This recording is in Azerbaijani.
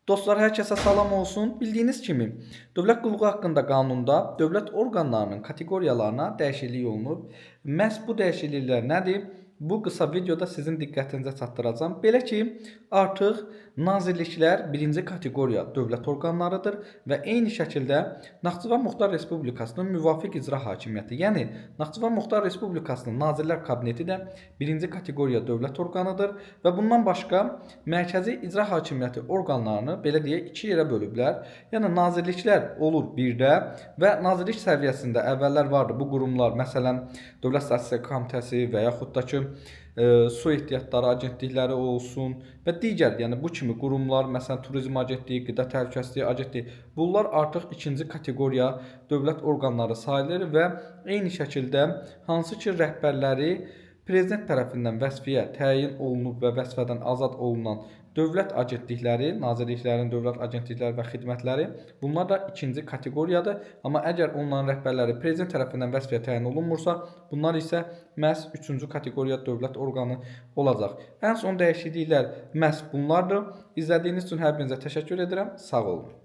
Dostlar, hər kəsə salam olsun. Bildiyiniz kimi, dövlət qulluğu haqqında qanunda dövlət orqanlarının kateqoriyalarına dəyişiklik olunub. Məhz bu dəyişikliklər nədir? Bu qısa videoda sizin diqqətinizə çatdıracağam. Belə ki, artıq nazirliklər birinci kateqoriya dövlət orqanlarıdır və eyni şəkildə Naxçıvan Muxtar Respublikasının müvafiq icra hakimiyyəti, yəni Naxçıvan Muxtar Respublikasının Nazirlər Kabineti də birinci kateqoriya dövlət orqanıdır və bundan başqa mərkəzi icra hakimiyyəti orqanlarını belə deyək, iki yerə bölüblər. Yəni nazirliklər olur birdə və nazirlik səviyyəsində əvvəllər vardı bu qurumlar, məsələn, Dövlət Statistika Komitəsi və yaxud da ki, su ehtiyatları agentlikləri olsun və digər, yəni bu kimi qurumlar, məsələn, Turizm Agentliyi, Qida Təhlükəsizliyi Agentliyi, bunlar artıq ikinci kateqoriya dövlət orqanları sayılır və eyni şəkildə hansı ki, rəhbərləri Prezident tərəfindən vəzifəyə təyin olunub və vəzifədən azad olunan dövlət agentlikləri, nazirliklərin dövlət agentlikləri və xidmətləri, bunlar da ikinci kateqoriyadır. Amma əgər onların rəhbərləri prezident tərəfindən vəzifəyə təyin olunmursa, bunlar isə məhz üçüncü kateqoriya dövlət orqanı olacaq. Ən son dəyişikliklər məhz bunlardır. İzlədiyiniz üçün hər birinizə təşəkkür edirəm. Sağ olun.